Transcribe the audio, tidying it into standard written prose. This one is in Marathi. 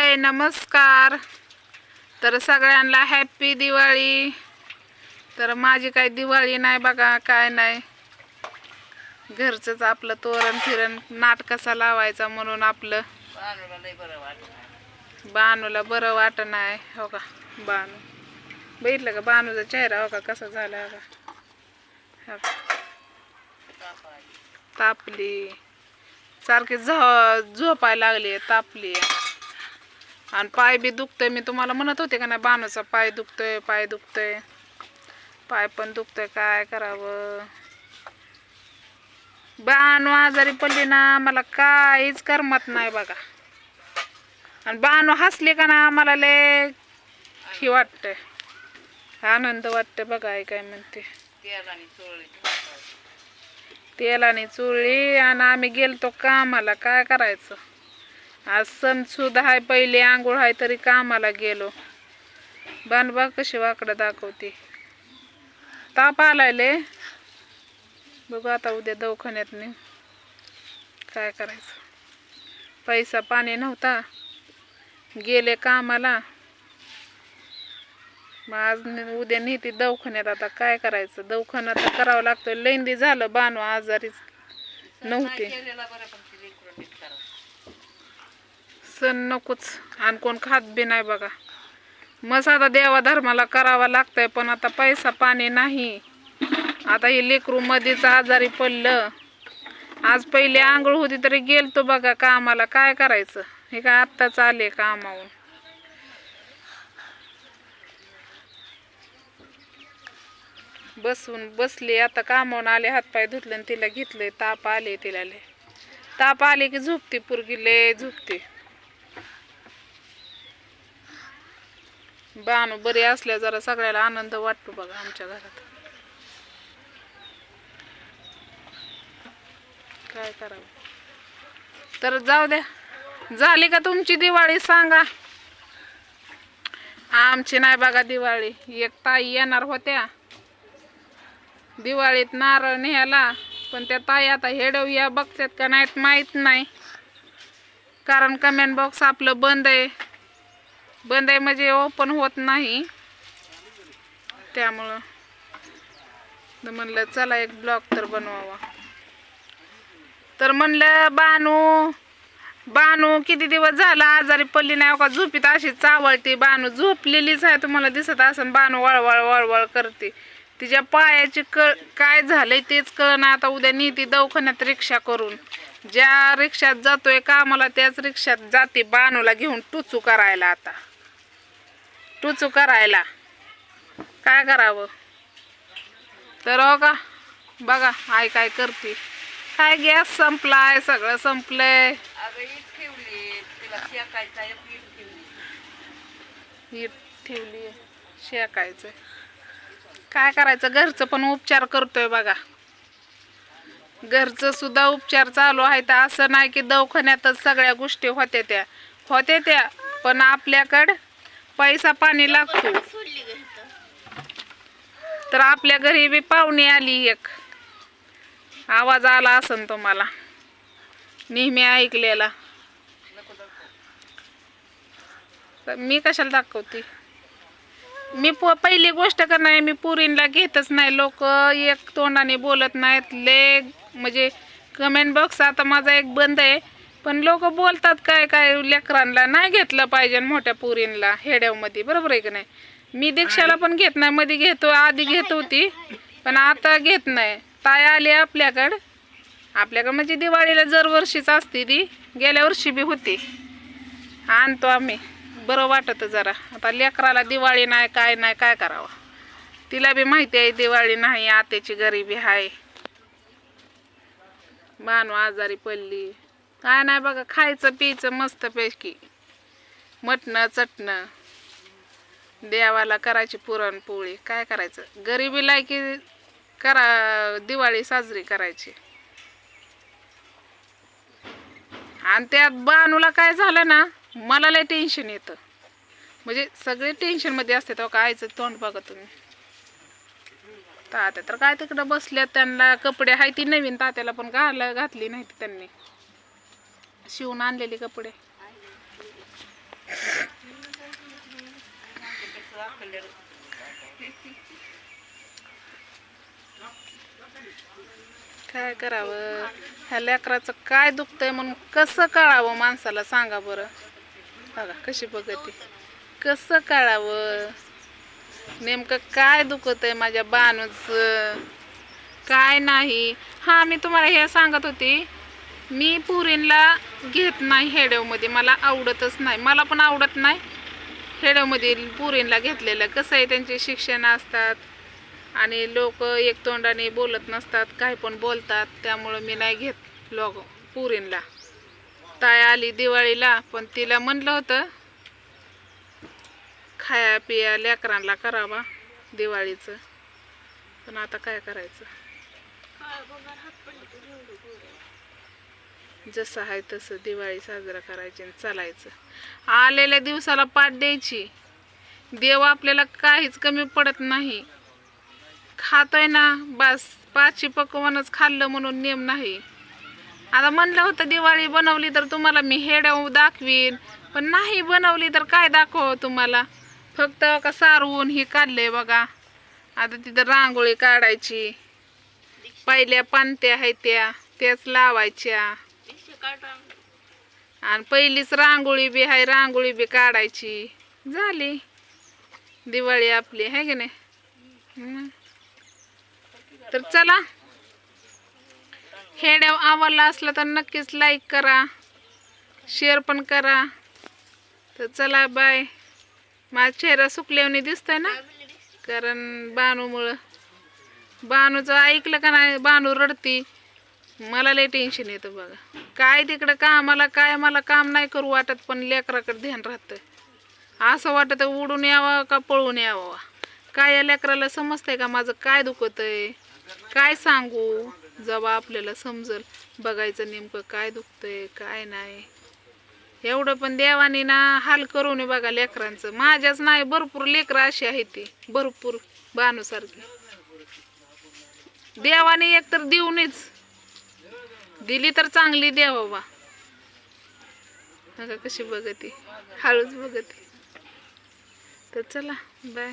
हाय नमस्कार। तर सगळ्यांना हॅपी दिवाळी। तर माझी काही दिवाळी नाही बघा, काय नाही, घरचंच आपलं तोरण फिरण नाट कसा लावायचा म्हणून आपलं बानूला बरं वाटत नाही। हो का बानू बघितलं का बानूचा चेहरा, हो का कसा झाला, हो का तापली सारखी झोपायला लागली, तापली आणि पाय बी दुखतोय। मी तुम्हाला म्हणत होते का नाही बानूचा पाय दुखतोय, पाय दुखतोय, पाय पण दुखतोय, काय करावं। बानू आजारी पडली ना मला काहीच करमत नाही बघा, आणि बानू हसली का ना मला लय ही वाटतंय, आनंद वाटतंय बघा। काय म्हणते तेलाने चुळली आणि आम्ही गेलतो कामाला, काय करायचं। आज सण सुद्धा आहे, पहिले आंघोळ आहे तरी कामाला गेलो। बानबा कशी वाकडं दाखवते, ताप आलाय लय। बघू आता उद्या दवाखान्यात नेऊ, काय करायचं। पैसा पाणी नव्हता, गेले कामाला, मग आज उद्या नेते दवाखान्यात। आता काय करायचं, दवाखाना तर करावं लागतं। लेंदी झालं बानू आजारीच नव्हते, सण नकोच आणि कोण खात बी नाही बघा। मग आता देवा धर्माला करावा लागतंय, पण आता पैसा पाणी नाही। आता हे लेकरू मध्येच आजारी पडलं। आज पहिले आंघोळ होती तरी गेलतो बघा कामाला, काय करायचं। हे काय आत्ताच आले कामावून, बसले आता कामावून आले, हातपाय धुतले आणि तिला घेतले। ताप आले तिला लय, ताप आले की झोपते पोरगी, लय झोपते। बानू बरी असल्या जरा सगळ्याला आनंद वाटतो बघा आमच्या घरात, काय करावं। तर जाऊ द्या, झाली का तुमची दिवाळी सांगा। आमची नाही बघा दिवाळी। एक ताई येणार होत्या दिवाळीत नारळ न्यायला, पण त्या ताई आता हेडवया बघतात का नाहीत माहीत नाही, कारण कमेंट बॉक्स आपलं बंद आहे म्हणजे ओपन होत नाही, त्यामुळं म्हणलं चला एक ब्लॉग तर बनवावा। तर म्हणलं बानू किती दिवस झाला आजारी पडली नाही का, झोपीत अशी चावळते। बानू झोपलेलीच आहे, तुम्हाला दिसत असेल। बानू वळवळ वळवळ करते, तिच्या पायाची काय झालंय तेच कळना। आता उद्या नेते दवाखान्यात रिक्षा करून, ज्या रिक्षात जातोय कामाला त्याच रिक्षात जाते बानूला घेऊन टुचू करायला। आता टुचू करायला काय करावं। तर हो का बघा आई काय करते, काय गॅस संपलाय, सगळं संपलंय। हीट ठेवली शेकायचं, काय करायचं। घरचं पण उपचार करतोय बघा, घरचं सुद्धा उपचार चालू आहे। तर असं नाही की दवाखान्यातच सगळ्या गोष्टी होत्या त्या, पण आपल्याकडं पैसा पाणी लागतो। तर आपल्या घरी बी पाहुणी आली, एक आवाज आला असन तुम्हाला, नेहमी ऐकलेला। मी कशाला दाखवते, मी पहिली गोष्ट का नाही, मी पुरींला घेतच नाही। लोक एक तोंडाने बोलत नाहीत ले, म्हणजे कमेंट बॉक्स आता माझा एक बंद आहे, पण लोक बोलतात काय काय लेकरांना नाही घेतलं पाहिजे, मोठ्या पुरींला हेड्यामध्ये, बरोबर आहे की नाही। मी दीक्षाला पण घेत नाही, मध्ये घेतो, आधी घेत होती, पण आता घेत नाही। ताई आली आपल्याकडं म्हणजे दिवाळीला दरवर्षीच असते ती, गेल्या वर्षी बी होती, आणतो आम्ही, बरं वाटतं जरा। आता लेकराला दिवाळी नाही काय नाही, काय करावं। तिला बी माहिती आहे दिवाळी नाही, आत्याची गरिबी आहे। बानू आजारी पडली, काय नाही बघा, खायचं प्यायचं मस्त पैकी, मटणं चटणं, देवाला करायची पुरणपोळी, काय करायचं। गरिबीला की दिवाळी साजरी करायची। आणि त्यात बानूला काय झालं ना, मला लय टेन्शन येतं, म्हणजे सगळे टेन्शन मध्ये असते। तो का आईचं तोंड बघा तुम्ही, तात्या तर काय तिकडं बसल्या, त्यांना कपडे आहे ती नवीन, तात्याला पण घातली नाही त्यांनी, शिवून आणलेले कपडे। काय करावं, ह्या लेकराचं काय दुखतंय म्हणून कसं कळावं माणसाला, सांगा बरं. बघा कशी बघते, कसं कळावं नेमकं काय दुखत आहे माझ्या बानूच काय नाही. हा, मी तुम्हाला हे सांगत होती, मी पुरींला घेत नाही हेडवमध्ये, मला आवडतच नाही, मला पण आवडत नाही हेडवमध्ये पुरींला घेतलेलं. कसं आहे, त्यांचे शिक्षण असतात आणि लोक एक तोंडाने बोलत नसतात, काही पण बोलतात, त्यामुळं मी नाही घेत लोक पुरींला. ताई आली दिवाळीला, पण तिला म्हणलं होतं खाया पिया लेकरांना करावा दिवाळीचं, पण आता काय करायचं, जसं आहे तसं दिवाळी साजरा करायची आणि चालायचं. आलेल्या दिवसाला पाठ द्यायची. देव आपल्याला काहीच कमी पडत नाही. खातोय ना बस, पाचशे पकवानच खाल्लं म्हणून नेम नाही. आता म्हणलं होतं दिवाळी बनवली तर तुम्हाला मी हेडव दाखवीन, पण नाही बनवली तर काय दाखव तुम्हाला. फक्त का सारवून ही काढले बघा. आता तिथं रांगोळी काढायची, पहिल्या पानत्या आहेत त्याच लावायच्या, आणि पहिलीच रांगोळी बी आहे, रांगोळी बी काढायची. झाली दिवाळी आपली, आहे की नाही. तर चला, हेड्याव आवडला असला तर नक्कीच लाईक करा, शेअर पण करा. तर चला बाय. माझा चेहरा सुकल्याने दिसतोय ना, कारण बानूमुळं. बानूचं ऐकलं का नाही, बानू रडती, मला लय टेन्शन येतं बघा. काय तिकडं कामाला काय, मला काम नाही करू वाटत, पण लेकराकडे ध्यान राहतं. असं वाटतं उडून यावं का पळून यावं. काय या लेकराला समजतंय का माझं काय दुखतंय, काय सांगू. जेव्हा आपल्याला समजल, बघायचं नेमकं काय दुखतंय काय नाही. एवढं पण देवाने ना हाल करू नये बघा लेकरांचं. माझ्याच नाही, भरपूर लेकरं अशी आहेत, ती भरपूर बानूसारखी. देवाने एक तर देऊनच दिली तर चांगली द्यावा. बघा कशी बघते, हळूच बघते. तर चला बाय.